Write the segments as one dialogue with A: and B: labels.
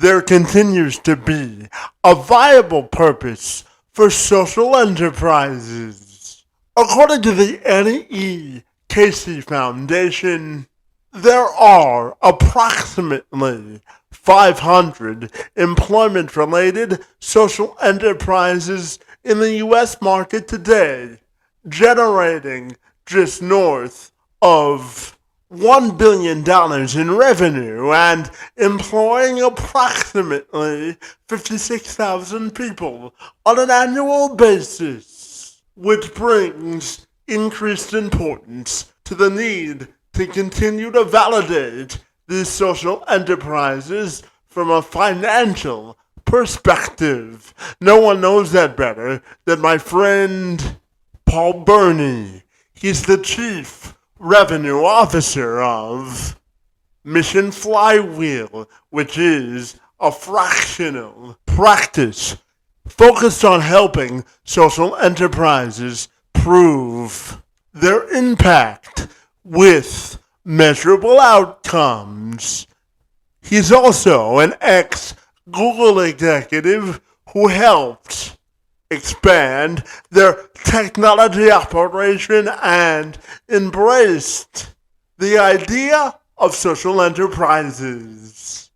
A: there continues to be a viable purpose for social enterprises. According to the NE Casey Foundation, there are approximately 500 employment-related social enterprises in the U.S. market today, generating just north of $1 billion in revenue and employing approximately 56,000 people on an annual basis, which brings increased importance to the need to continue to validate these social enterprises from a financial perspective. No one knows that better than my friend Paul Burani. He's the Chief Revenue Officer of Mission Flywheel, which is a fractional practice focused on helping social enterprises prove their impact with measurable outcomes. He's also an ex-Google executive who helped expand their technology operation and embraced the idea of social enterprises.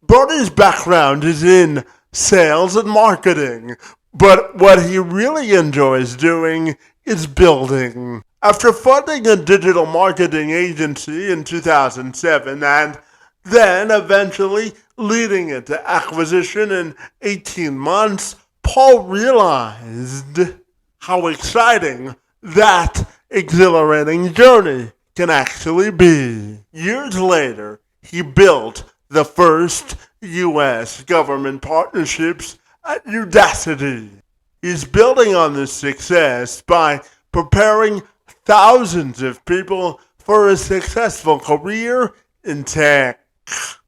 A: Bernie's background is in sales and marketing, but what he really enjoys doing is building. After funding a digital marketing agency in 2007 and then eventually leading it to acquisition in 18 months, Paul realized how exciting that exhilarating journey can actually be. Years later, he built the first U.S. government partnerships at Udacity. He's building on this success by preparing thousands of people for a successful career in tech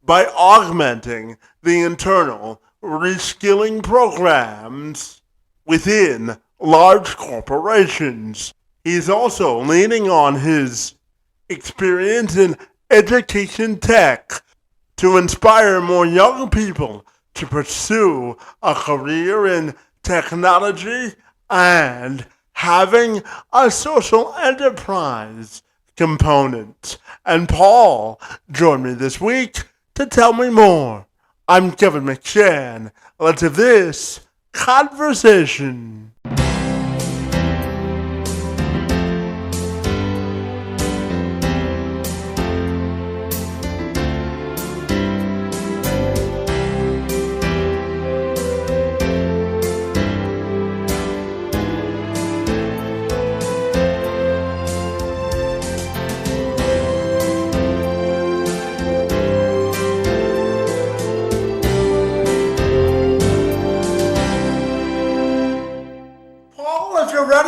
A: by augmenting the internal reskilling programs within large corporations. He's also leaning on his experience in education tech to inspire more young people to pursue a career in technology and having a social enterprise component. And Paul joined me this week to tell me more. I'm Kevin McShann. Let's have this conversation.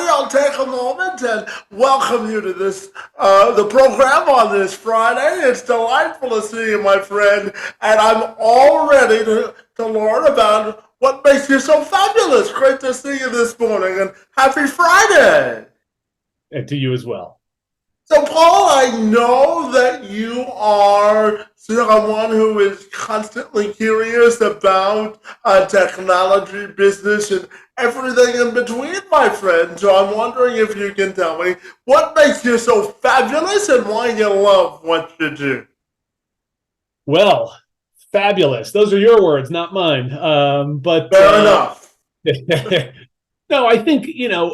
A: I'll take a moment and welcome you to this, the program on this Friday. It's delightful to see you, my friend, and I'm all ready to learn about what makes you so fabulous. Great to see you this morning, and happy Friday.
B: And to you as well.
A: So, Paul, I know that you are someone who is constantly curious about technology, business, and everything in between, my friend. So I'm wondering if you can tell me what makes you so fabulous and why you love what you do.
B: Well, fabulous. Those are your words, not mine. But
A: fair enough.
B: No, I think,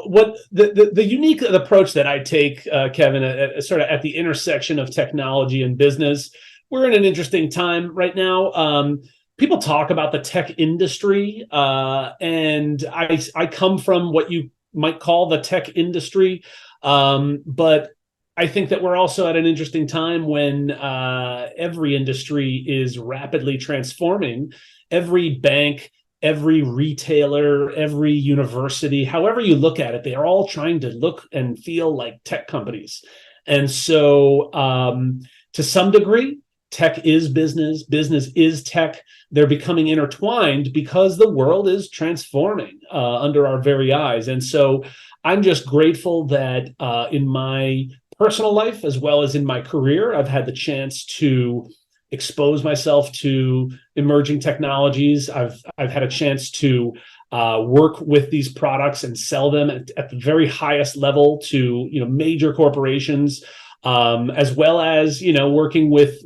B: what the unique approach that I take, Kevin, sort of at the intersection of technology and business. We're in an interesting time right now. People talk about the tech industry, and I come from what you might call the tech industry, but I think that we're also at an interesting time when every industry is rapidly transforming. Every bank, every retailer, every university, however you look at it, they are all trying to look and feel like tech companies. And so to some degree, tech is business, business is tech. They're becoming intertwined because the world is transforming under our very eyes. And so I'm just grateful that in my personal life, as well as in my career, I've had the chance to expose myself to emerging technologies. I've had a chance to work with these products and sell them at the very highest level to major corporations, as well as working with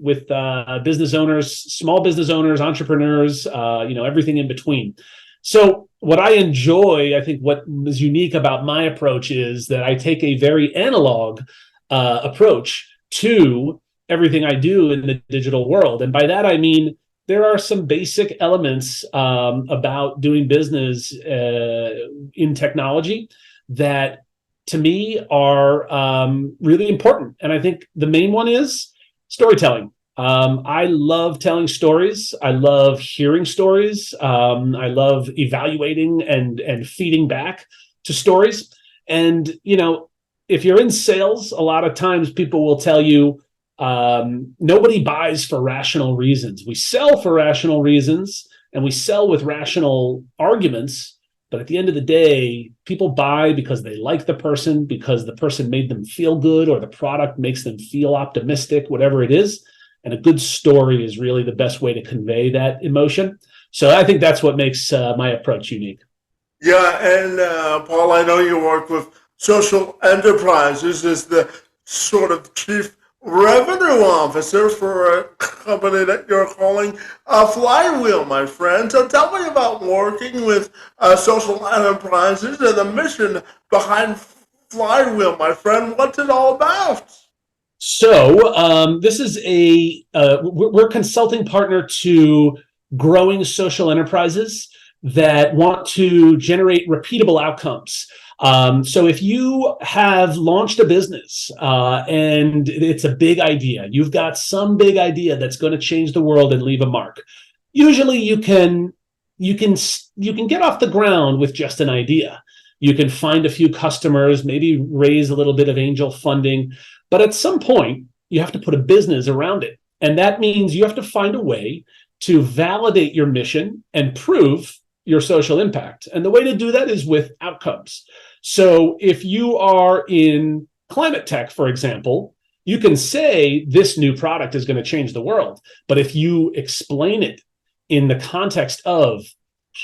B: business owners, small business owners, entrepreneurs, everything in between. So what I enjoy, I think what is unique about my approach is that I take a very analog approach to everything I do in the digital world. And by that, I mean, there are some basic elements about doing business in technology that to me are really important. And I think the main one is storytelling. I love telling stories. I love hearing stories. I love evaluating and feeding back to stories. And, if you're in sales, a lot of times people will tell you, nobody buys for rational reasons. We sell for rational reasons and we sell with rational arguments. But at the end of the day, people buy because they like the person, because the person made them feel good, or the product makes them feel optimistic, whatever it is. And a good story is really the best way to convey that emotion. So I think that's what makes my approach unique.
A: Yeah, and Paul, I know you work with social enterprises as the sort of chief revenue officer for a company that you're calling Flywheel, my friend. So tell me about working with social enterprises and the mission behind Flywheel, my friend. What's it all about?
B: So this is we're a consulting partner to growing social enterprises that want to generate repeatable outcomes. So if you have launched a business and it's a big idea, you've got some big idea that's going to change the world and leave a mark. Usually you can get off the ground with just an idea. You can find a few customers, maybe raise a little bit of angel funding, but at some point you have to put a business around it. And that means you have to find a way to validate your mission and prove your social impact. And the way to do that is with outcomes. So if you are in climate tech, for example, you can say this new product is going to change the world. But if you explain it in the context of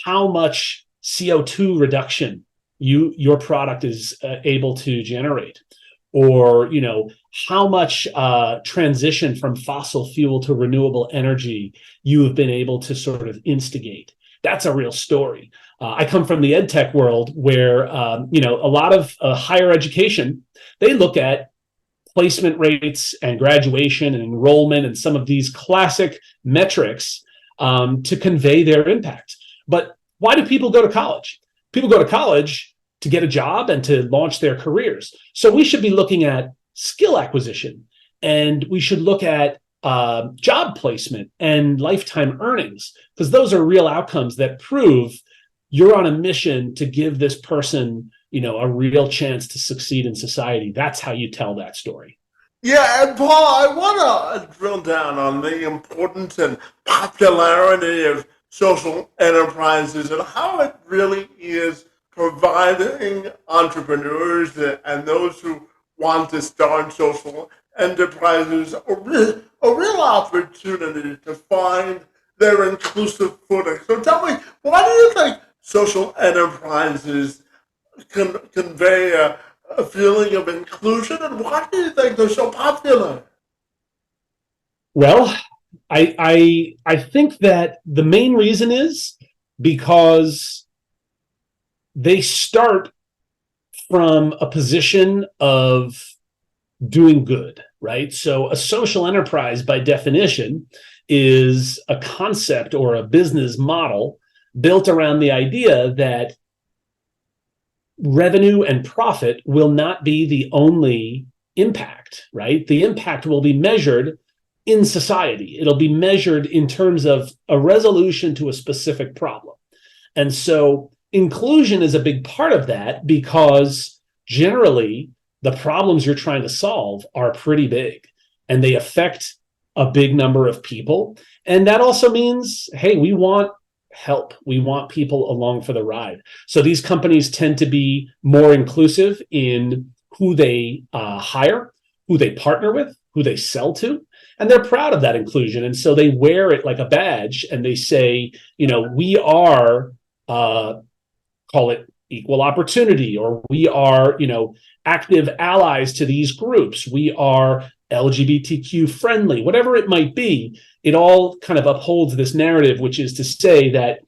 B: how much CO2 reduction your product is able to generate, or how much transition from fossil fuel to renewable energy you have been able to sort of instigate, that's a real story. I come from the ed tech world where, a lot of higher education, they look at placement rates and graduation and enrollment and some of these classic metrics to convey their impact. But why do people go to college? People go to college to get a job and to launch their careers. So we should be looking at skill acquisition, and we should look at job placement and lifetime earnings, because those are real outcomes that prove you're on a mission to give this person, a real chance to succeed in society. That's how you tell that story.
A: Yeah, and Paul, I want to drill down on the importance and popularity of social enterprises and how it really is providing entrepreneurs and those who want to start social enterprises a real opportunity to find their inclusive footing. So tell me, why do you think social enterprises can convey a feeling of inclusion, and why do you think they're so popular?
B: Well, I think that the main reason is because they start from a position of doing good, right? So a social enterprise, by definition, is a concept or a business model built around the idea that revenue and profit will not be the only impact, right? The impact will be measured in society. It'll be measured in terms of a resolution to a specific problem. And so inclusion is a big part of that, because generally the problems you're trying to solve are pretty big and they affect a big number of people. And that also means, hey, we want help. We want people along for the ride. So these companies tend to be more inclusive in who they hire, who they partner with, who they sell to. and they're proud of that inclusion. And so they wear it like a badge, and they say, we are, call it equal opportunity, or we are, active allies to these groups. We are LGBTQ friendly, whatever it might be. It all kind of upholds this narrative, which is to say that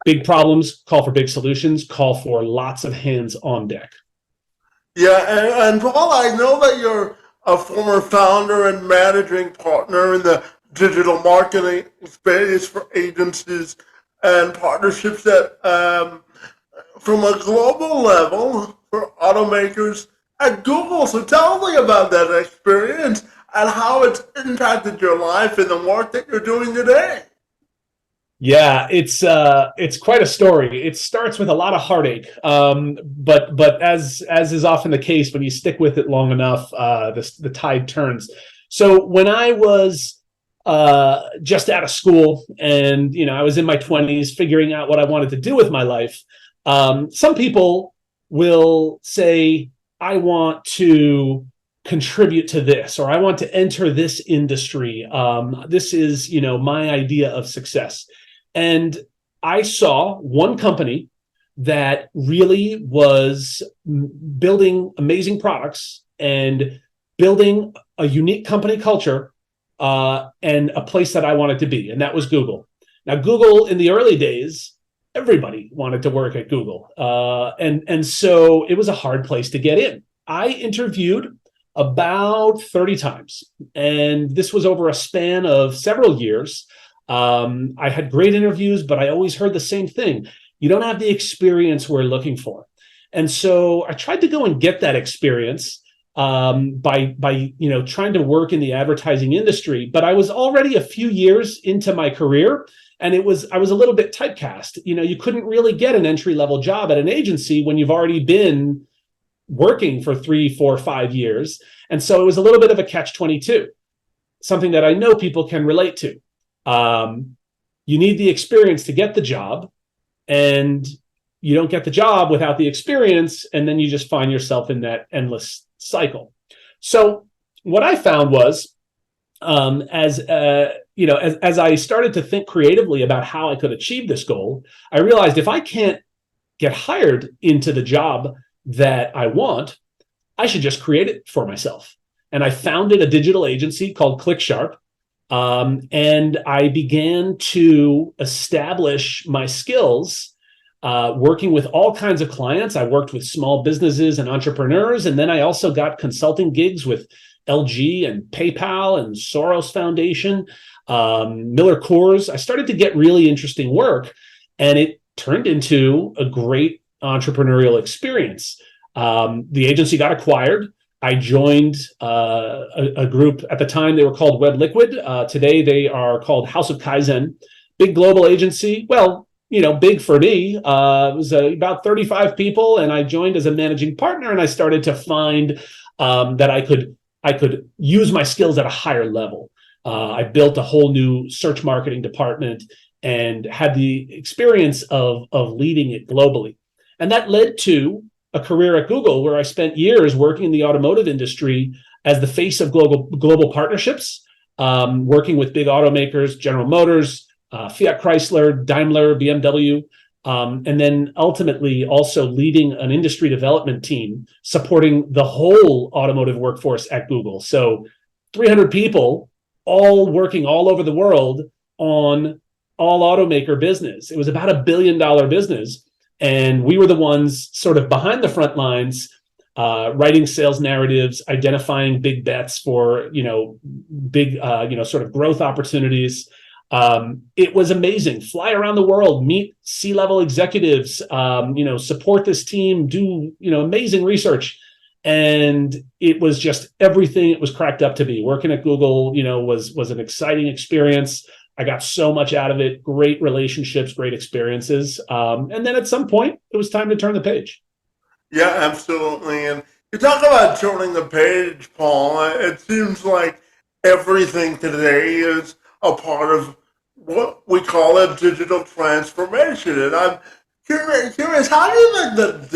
B: big problems call for big solutions, call for lots of hands on deck.
A: Yeah, and Paul, I know that you're a former founder and managing partner in the digital marketing space for agencies and partnerships that, from a global level, for automakers at Google. So tell me about that experience and how it's impacted your life and the work that you're doing today.
B: Yeah, it's quite a story. It starts with a lot of heartache, but as is often the case, when you stick with it long enough, the tide turns. So when I was just out of school, and I was in my 20s, figuring out what I wanted to do with my life, some people will say, I want to contribute to this, or I want to enter this industry. This is, my idea of success. And I saw one company that really was building amazing products and building a unique company culture, and a place that I wanted to be, and that was Google. Now, Google in the early days, everybody wanted to work at Google, and so it was a hard place to get in. I interviewed about 30 times, and this was over a span of several years. I had great interviews, but I always heard the same thing. You don't have the experience we're looking for. And so I tried to go and get that experience by trying to work in the advertising industry. But I was already a few years into my career, and I was a little bit typecast. You couldn't really get an entry-level job at an agency when you've already been working for 3, 4, 5 years. And so it was a little bit of a catch-22, something that I know people can relate to. You need the experience to get the job, and you don't get the job without the experience, and then you just find yourself in that endless cycle. So what I found was, as I started to think creatively about how I could achieve this goal, I realized if I can't get hired into the job that I want, I should just create it for myself. And I founded a digital agency called ClickSharp. And I began to establish my skills, working with all kinds of clients. I worked with small businesses and entrepreneurs, and then I also got consulting gigs with LG and PayPal and Soros Foundation, Miller Coors. I started to get really interesting work, and it turned into a great entrepreneurial experience. The agency got acquired. I joined a group. At the time, they were called Web Liquid. Today, they are called House of Kaizen. Big global agency. Well, big for me. It was about 35 people, and I joined as a managing partner. And I started to find that I could use my skills at a higher level. I built a whole new search marketing department and had the experience of leading it globally, and that led to a career at Google, where I spent years working in the automotive industry as the face of global partnerships, working with big automakers, General Motors, Fiat Chrysler, Daimler, BMW, and then ultimately also leading an industry development team supporting the whole automotive workforce at Google. So 300 people all working all over the world on all automaker business. It was about $1 billion business. And we were the ones sort of behind the front lines, writing sales narratives, identifying big bets for, big, sort of growth opportunities. It was amazing. Fly around the world, meet C-level executives, support this team, do, amazing research. And it was just everything it was cracked up to be. Working at Google, was an exciting experience. I got so much out of it, great relationships, great experiences. And then at some point, it was time to turn the page.
A: Yeah, absolutely. And you talk about turning the page, Paul. It seems like everything today is a part of what we call a digital transformation. And I'm curious, how do you think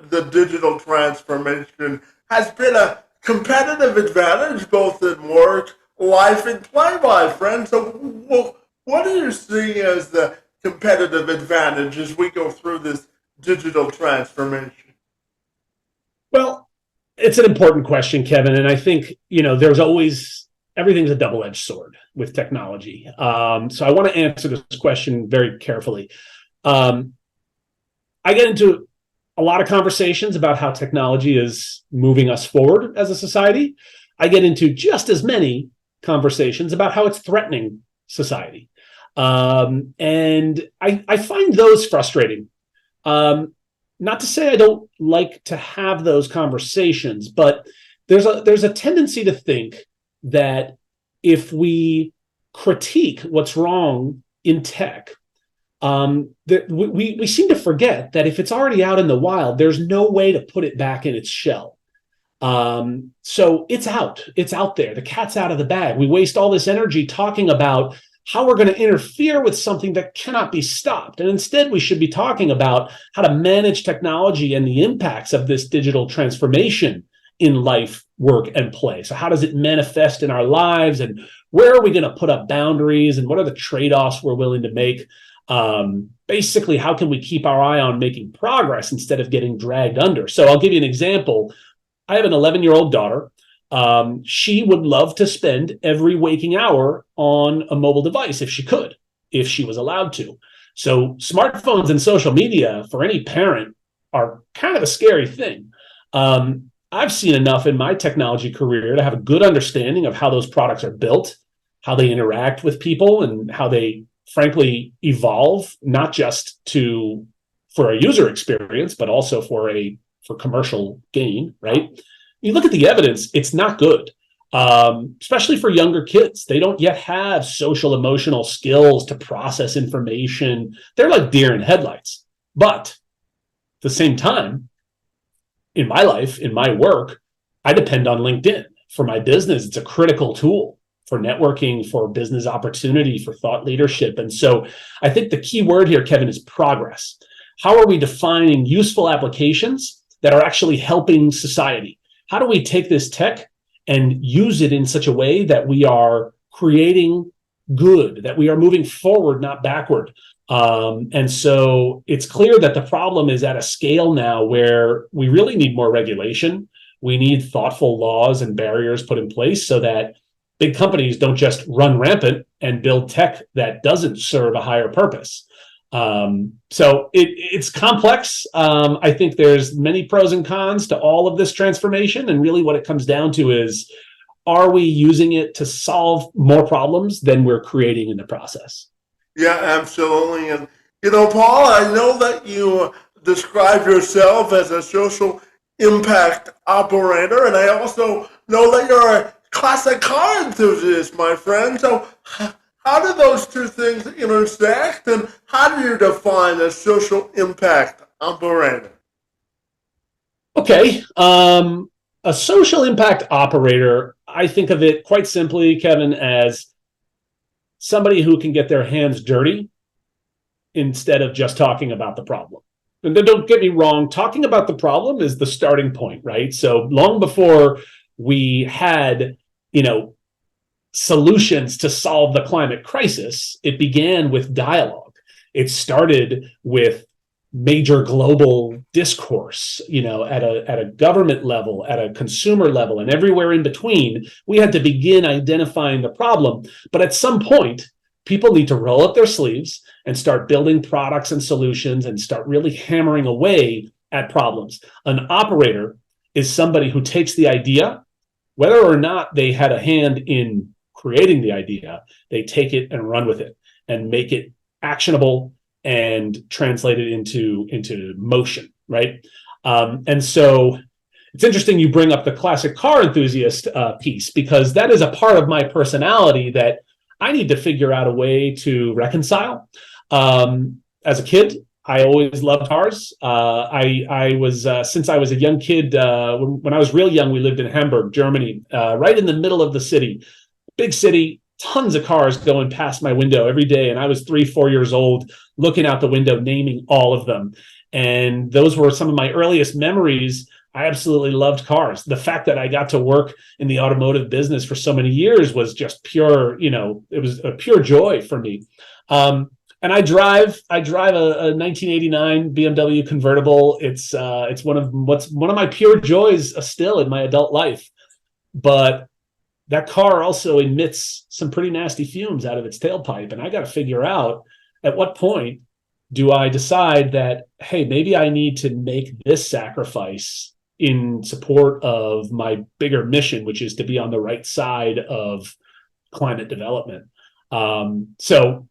A: the digital transformation has been a competitive advantage both in work life and play, my friend. So, what do you see as the competitive advantage as we go through this digital transformation?
B: Well, it's an important question, Kevin. And I think, there's always everything's a double-edged sword with technology. So I want to answer this question very carefully. I get into a lot of conversations about how technology is moving us forward as a society. I get into just as many conversations about how it's threatening society. And I find those frustrating. Not to say I don't like to have those conversations, but there's a tendency to think that if we critique what's wrong in tech, that we seem to forget that if it's already out in the wild, there's no way to put it back in its shell. So it's out there. The cat's out of the bag. We waste all this energy talking about how we're going to interfere with something that cannot be stopped. And instead, we should be talking about how to manage technology and the impacts of this digital transformation in life, work, and play. So how does it manifest in our lives? And where are we going to put up boundaries? And what are the trade-offs we're willing to make? Basically, how can we keep our eye on making progress instead of getting dragged under? So I'll give you an example. I have an 11-year-old daughter. She would love to spend every waking hour on a mobile device if she could, if she was allowed to. So smartphones and social media for any parent are kind of a scary thing. I've seen enough in my technology career to have a good understanding of how those products are built, how they interact with people, and how they frankly evolve, not just for a user experience, but also for commercial gain, right? You look at the evidence, it's not good, especially for younger kids. They don't yet have social emotional skills to process information. They're like deer in headlights. But at the same time, in my life, in my work, I depend on LinkedIn. For my business, it's a critical tool for networking, for business opportunity, for thought leadership. And so I think the key word here, Kevin, is progress. How are we defining useful applications that are actually helping society? How do we take this tech and use it in such a way that we are creating good, that we are moving forward, not backward? And so it's clear that the problem is at a scale now where we really need more regulation. We need thoughtful laws and barriers put in place so that big companies don't just run rampant and build tech that doesn't serve a higher purpose. So it's complex. I think there's many pros and cons to all of this transformation. And really what it comes down to is, are we using it to solve more problems than we're creating in the process?
A: Yeah, absolutely. And, Paul, I know that you describe yourself as a social impact operator, and I also know that you're a classic car enthusiast, my friend. So how do those two things intersect, and how do you define a social impact operator?
B: Okay. A social impact operator, I think of it quite simply, Kevin, as somebody who can get their hands dirty instead of just talking about the problem. And don't get me wrong, talking about the problem is the starting point, right? So long before we had, solutions to solve the climate crisis, it began with dialogue. It started with major global discourse, at a government level, at a consumer level, and everywhere in between. We had to begin identifying the problem. But at some point, people need to roll up their sleeves and start building products and solutions and start really hammering away at problems. An operator is somebody who takes the idea, whether or not they had a hand in creating the idea, they take it and run with it and make it actionable and translate it into motion, right? And so it's interesting you bring up the classic car enthusiast piece, because that is a part of my personality that I need to figure out a way to reconcile. As a kid, I always loved cars. I was since I was a young kid, when I was real young, we lived in Hamburg, Germany, right in the middle of the city. Big city, tons of cars going past my window every day. And I was 3-4 years old, looking out the window, naming all of them. And those were some of my earliest memories I absolutely loved cars. The fact that I got to work in the automotive business for so many years was just pure, it was a pure joy for me. And I drive a 1989 BMW convertible. It's one of my pure joys still in my adult life. But that car also emits some pretty nasty fumes out of its tailpipe, and I got to figure out at what point do I decide that, hey, maybe I need to make this sacrifice in support of my bigger mission, which is to be on the right side of climate development. So,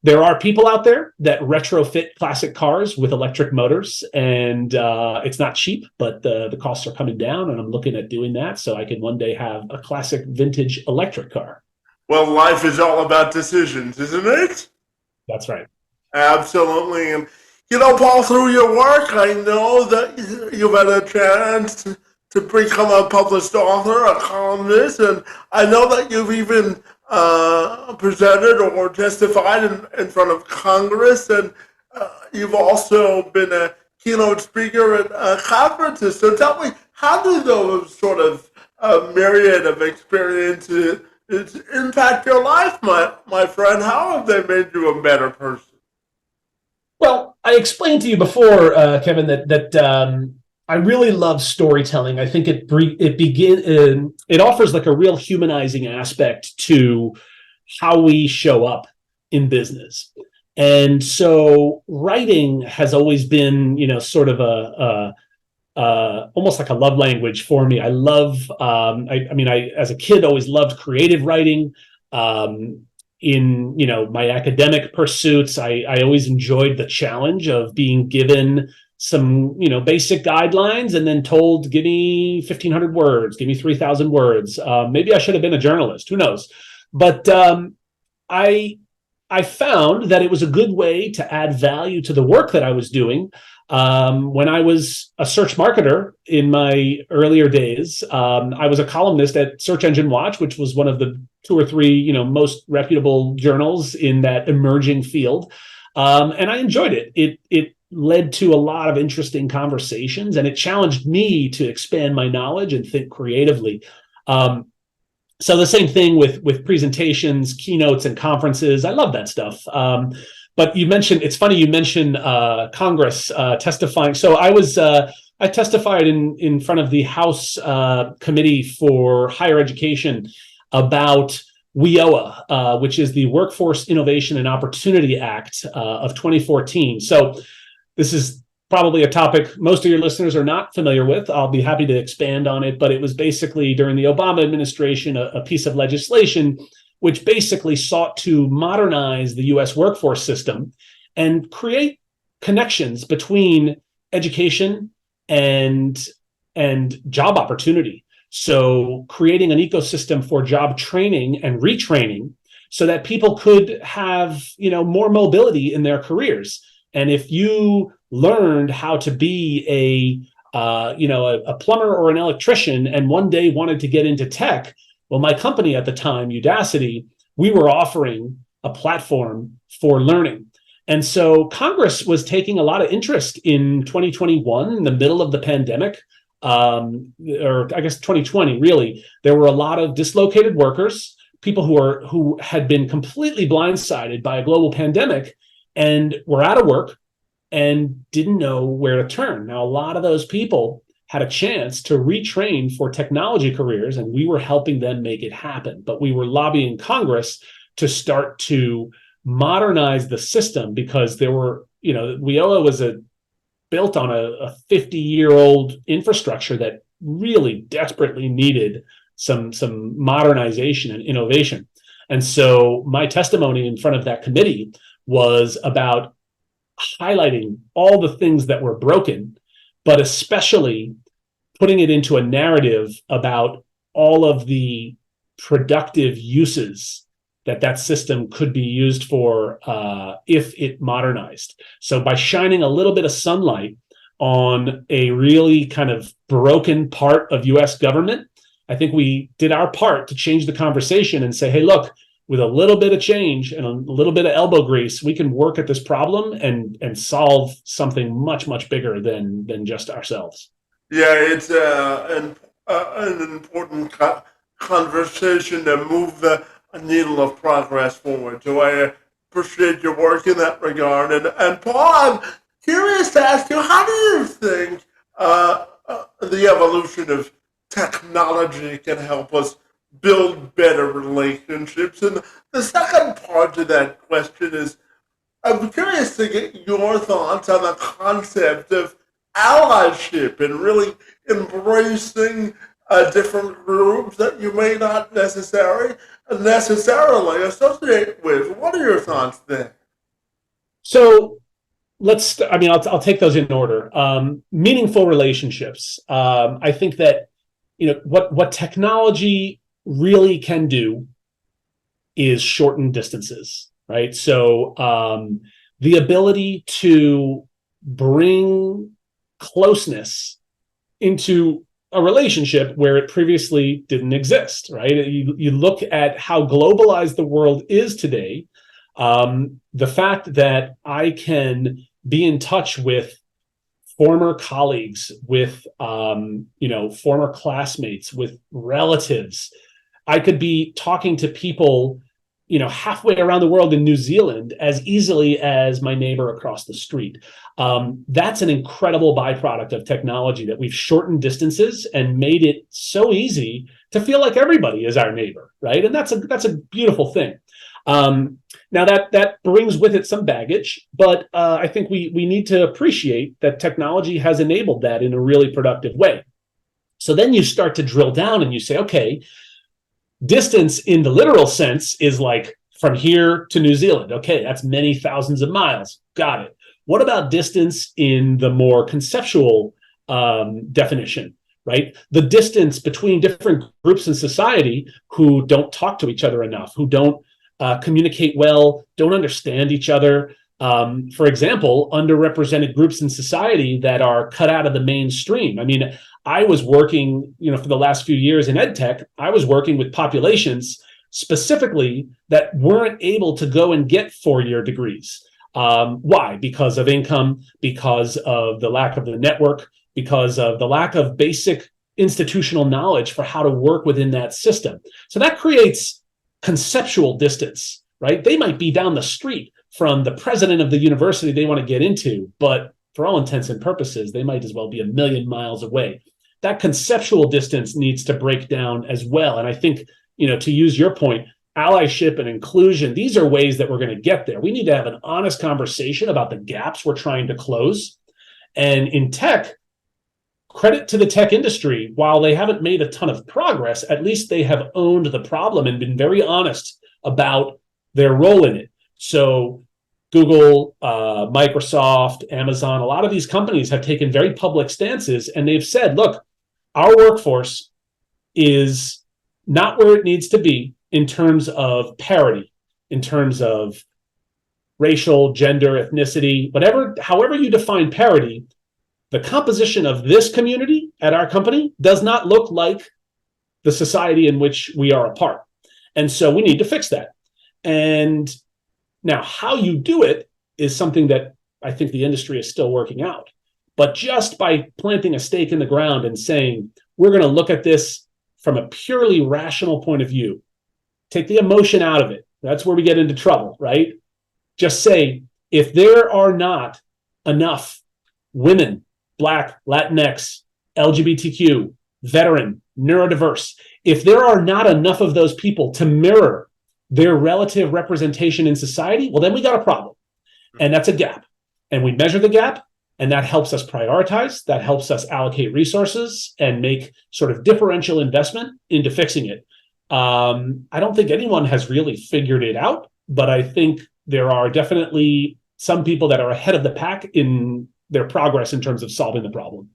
B: there are people out there that retrofit classic cars with electric motors, and it's not cheap, but the costs are coming down, and I'm looking at doing that so I can one day have a classic vintage electric car.
A: Well, life is all about decisions, isn't it?
B: That's right.
A: Absolutely. And, Paul, through your work, I know that you've had a chance to become a published author, a columnist, and I know that you've even presented or testified in front of Congress, and you've also been a keynote speaker at conferences. So tell me, how do those sort of myriad of experiences impact your life, my friend? How have they made you a better person?
B: Well, I explained to you before, Kevin, that I really love storytelling. I think it offers like a real humanizing aspect to how we show up in business. And so writing has always been, sort of almost like a love language for me. I love, I as a kid always loved creative writing. In my academic pursuits, I always enjoyed the challenge of being given some basic guidelines and then told, give me 1,500 words, give me 3,000 words. Maybe I should have been a journalist, who knows? But I found that it was a good way to add value to the work that I was doing. When I was a search marketer in my earlier days, I was a columnist at Search Engine Watch, which was one of the 2 or 3 most reputable journals in that emerging field, and I enjoyed it. It led to a lot of interesting conversations, and it challenged me to expand my knowledge and think creatively. So the same thing with presentations, keynotes, and conferences. I love that stuff. But it's funny you mentioned Congress testifying. So I testified in front of the House Committee for Higher Education about WIOA, which is the Workforce Innovation and Opportunity Act of 2014. So this is probably a topic most of your listeners are not familiar with. I'll be happy to expand on it, but it was basically during the Obama administration, a piece of legislation which basically sought to modernize the U.S. workforce system and create connections between education and job opportunity. So creating an ecosystem for job training and retraining so that people could have, more mobility in their careers. And if you learned how to be a plumber or an electrician and one day wanted to get into tech, well, my company at the time, Udacity, we were offering a platform for learning. And so Congress was taking a lot of interest in 2021, in the middle of the pandemic, or I guess 2020, really. There were a lot of dislocated workers, people who had been completely blindsided by a global pandemic and were out of work and didn't know where to turn. Now, a lot of those people had a chance to retrain for technology careers, and we were helping them make it happen. But we were lobbying Congress to start to modernize the system because there were, WIOA was built on a 50-year-old infrastructure that really desperately needed some modernization and innovation. And so my testimony in front of that committee was about highlighting all the things that were broken, but especially putting it into a narrative about all of the productive uses that system could be used for if it modernized. So by shining a little bit of sunlight on a really kind of broken part of US government, I think we did our part to change the conversation and say, hey, look, with a little bit of change and a little bit of elbow grease, we can work at this problem and solve something much, much bigger than just ourselves.
A: Yeah, it's an important conversation to move the needle of progress forward. So I appreciate your work in that regard. And Paul, I'm curious to ask you, how do you think the evolution of technology can help us build better relationships? And the second part of that question is, I'm curious to get your thoughts on the concept of allyship and really embracing different groups that you may not necessarily associate with. What are your thoughts there?
B: So I mean, I'll take those in order. Meaningful relationships. I think that, what technology really can do is shorten distances, right? So the ability to bring closeness into a relationship where it previously didn't exist, right? You look at how globalized the world is today. The fact that I can be in touch with former colleagues, with former classmates, with relatives. I could be talking to people, halfway around the world in New Zealand as easily as my neighbor across the street. That's an incredible byproduct of technology, that we've shortened distances and made it so easy to feel like everybody is our neighbor, right? And that's a beautiful thing. Now that brings with it some baggage, but I think we need to appreciate that technology has enabled that in a really productive way. So then you start to drill down and you say, okay, distance in the literal sense is like from here to New Zealand. Okay, that's many thousands of miles. Got it. What about distance in the more conceptual definition? Right? The distance between different groups in society who don't talk to each other enough, who don't communicate well, don't understand each other. For example, underrepresented groups in society that are cut out of the mainstream. I mean, I was working, for the last few years in ed tech, I was working with populations specifically that weren't able to go and get 4-year degrees. Why? Because of income, because of the lack of the network, because of the lack of basic institutional knowledge for how to work within that system. So that creates conceptual distance, right? They might be down the street from the president of the university they want to get into, but for all intents and purposes, they might as well be a million miles away. That conceptual distance needs to break down as well. And I think, to use your point, allyship and inclusion, these are ways that we're going to get there. We need to have an honest conversation about the gaps we're trying to close. And in tech, credit to the tech industry, while they haven't made a ton of progress, at least they have owned the problem and been very honest about their role in it. So Google, Microsoft, Amazon, a lot of these companies have taken very public stances, and they've said, look, our workforce is not where it needs to be in terms of parity, in terms of racial, gender, ethnicity, however you define parity. The composition of this community at our company does not look like the society in which we are a part. And so we need to fix that. And now how you do it is something that I think the industry is still working out. But just by planting a stake in the ground and saying, we're going to look at this from a purely rational point of view, take the emotion out of it. That's where we get into trouble, right? Just say, if there are not enough women, Black, Latinx, LGBTQ, veteran, neurodiverse, if there are not enough of those people to mirror their relative representation in society, well, then we got a problem. And that's a gap. And we measure the gap, and that helps us prioritize, that helps us allocate resources and make sort of differential investment into fixing it. I don't think anyone has really figured it out, but I think there are definitely some people that are ahead of the pack in their progress in terms of solving the problem.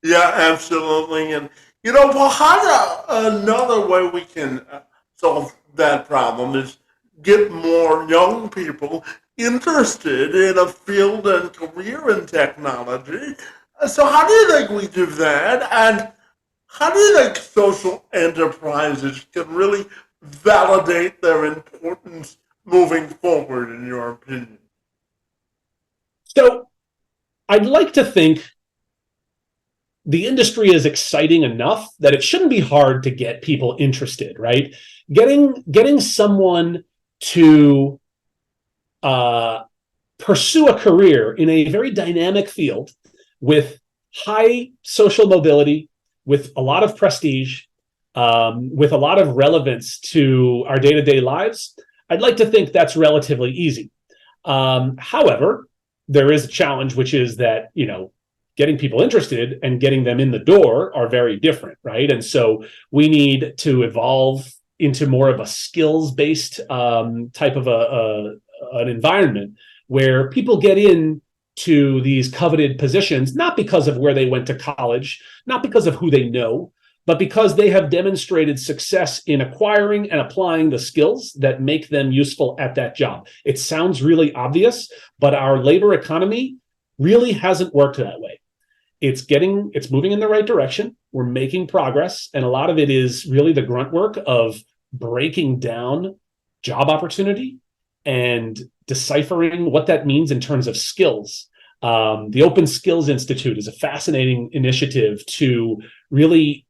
A: Yeah, absolutely. And, well, another way we can solve that problem is get more young people interested in a field and career in technology. So, how do you think we do that? And how do you think social enterprises can really validate their importance moving forward, in your opinion?
B: So I'd like to think the industry is exciting enough that it shouldn't be hard to get people interested, right? Getting someone to pursue a career in a very dynamic field with high social mobility, with a lot of prestige, with a lot of relevance to our day-to-day lives, I'd like to think that's relatively easy. However, there is a challenge, which is that, getting people interested and getting them in the door are very different, right? And so we need to evolve into more of a skills-based type of an environment where people get in to these coveted positions, not because of where they went to college, not because of who they know, but because they have demonstrated success in acquiring and applying the skills that make them useful at that job. It sounds really obvious, but our labor economy really hasn't worked that way. It's moving in the right direction. We're making progress. And a lot of it is really the grunt work of breaking down job opportunity and deciphering what that means in terms of skills. The Open Skills Institute is a fascinating initiative to really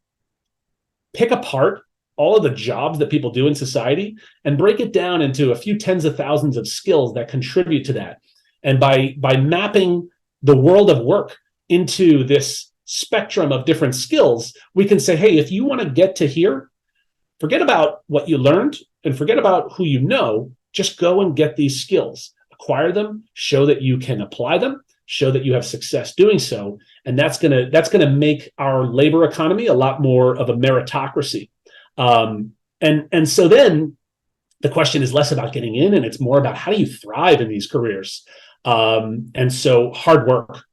B: pick apart all of the jobs that people do in society and break it down into a few tens of thousands of skills that contribute to that. And by mapping the world of work into this spectrum of different skills, we can say, hey, if you want to get to here, forget about what you learned and forget about who you know, just go and get these skills, acquire them, show that you can apply them, show that you have success doing so. And that's gonna make our labor economy a lot more of a meritocracy. And so then the question is less about getting in and it's more about how do you thrive in these careers? And so hard work,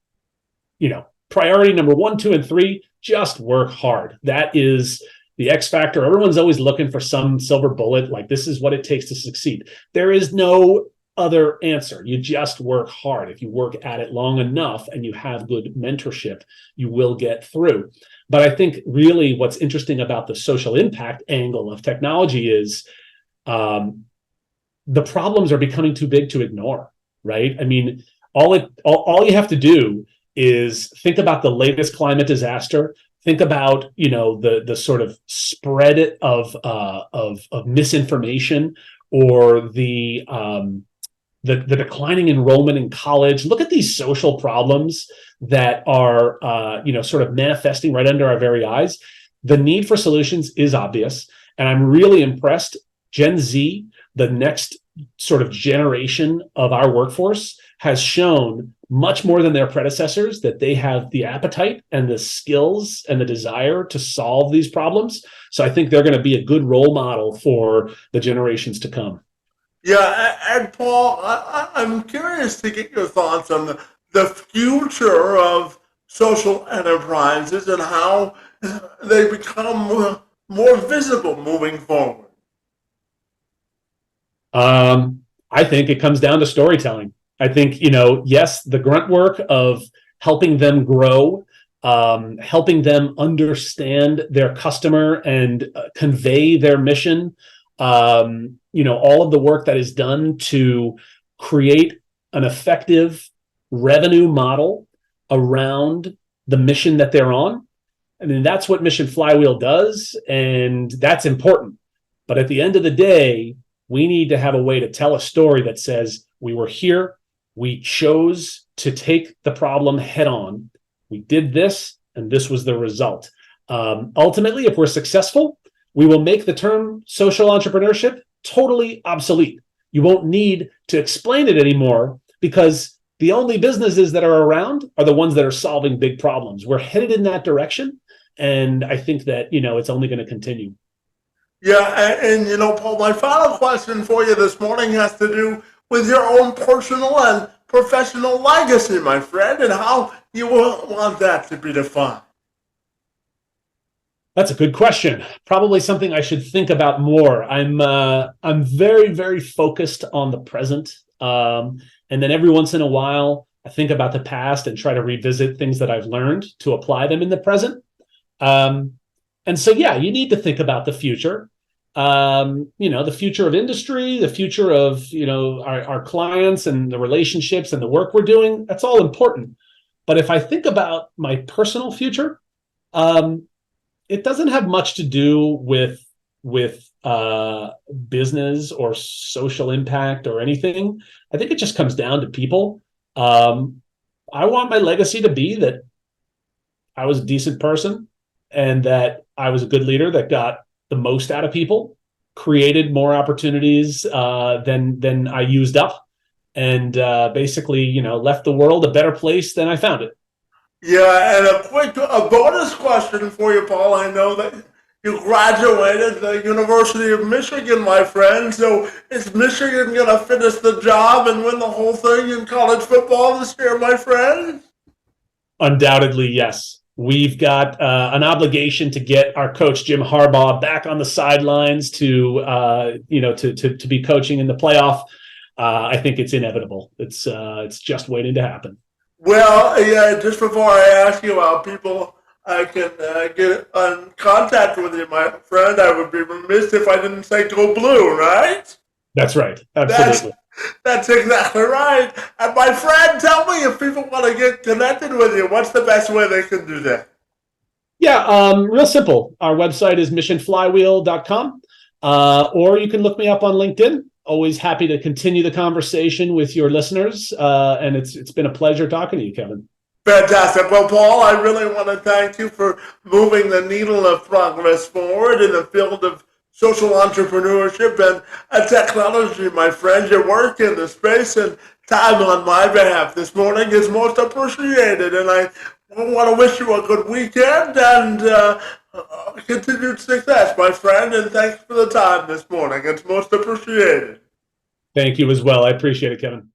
B: priority number 1, 2, and 3, just work hard. That is the X factor. Everyone's always looking for some silver bullet, like this is what it takes to succeed. There is no other answer. You just work hard. If you work at it long enough and you have good mentorship, you will get through. But I think really what's interesting about the social impact angle of technology is the problems are becoming too big to ignore, right? I mean, all you have to do is think about the latest climate disaster. Think about the sort of spread of misinformation or the declining enrollment in college. Look at these social problems that are sort of manifesting right under our very eyes. The need for solutions is obvious, and I'm really impressed. Gen Z, the next sort of generation of our workforce, has shown much more than their predecessors that they have the appetite and the skills and the desire to solve these problems. So I think they're going to be a good role model for the generations to come.
A: Yeah, and Paul, I'm curious to get your thoughts on the future of social enterprises and how they become more visible moving forward.
B: I think it comes down to storytelling. I think, yes, the grunt work of helping them grow, helping them understand their customer and convey their mission, all of the work that is done to create an effective revenue model around the mission that they're on. I mean, that's what Mission Flywheel does, and that's important. But at the end of the day, we need to have a way to tell a story that says we were here, we chose to take the problem head on, we did this, and this was the result. Ultimately, if we're successful, we will make the term social entrepreneurship totally obsolete. You won't need to explain it anymore because the only businesses that are around are the ones that are solving big problems. We're headed in that direction, and I think that, it's only going to continue.
A: Yeah, and Paul, my final question for you this morning has to do with your own personal and professional legacy, my friend, and how you want that to be defined.
B: That's a good question. Probably something I should think about more. I'm very, very focused on the present, and then every once in a while, I think about the past and try to revisit things that I've learned to apply them in the present. And so, yeah, you need to think about the future. The future of industry, the future of our clients and the relationships and the work we're doing. That's all important. But if I think about my personal future, It doesn't have much to do with business or social impact or anything. I think it just comes down to people. I want my legacy to be that I was a decent person and that I was a good leader that got the most out of people, created more opportunities than I used up, and basically, left the world a better place than I found it.
A: Yeah, and a bonus question for you, Paul. I know that you graduated the University of Michigan, my friend. So is Michigan going to finish the job and win the whole thing in college football this year, my friend?
B: Undoubtedly, yes. We've got an obligation to get our coach Jim Harbaugh back on the sidelines to be coaching in the playoff. I think it's inevitable. It's just waiting to happen.
A: Well, yeah, just before I ask you how people can get in contact with you, my friend, I would be remiss if I didn't say go blue, right?
B: That's right. Absolutely.
A: That's exactly right. And my friend, tell me if people want to get connected with you, what's the best way they can do that?
B: Yeah, real simple. Our website is missionflywheel.com, or you can look me up on LinkedIn. Always happy to continue the conversation with your listeners, and it's been a pleasure talking to you, Kevin.
A: Fantastic. Well, Paul, I really want to thank you for moving the needle of progress forward in the field of social entrepreneurship and technology, my friend. Your work in the space and time on my behalf this morning is most appreciated, and I want to wish you a good weekend and continued success, my friend, and thanks for the time this morning. It's most appreciated.
B: Thank you as well. I appreciate it, Kevin.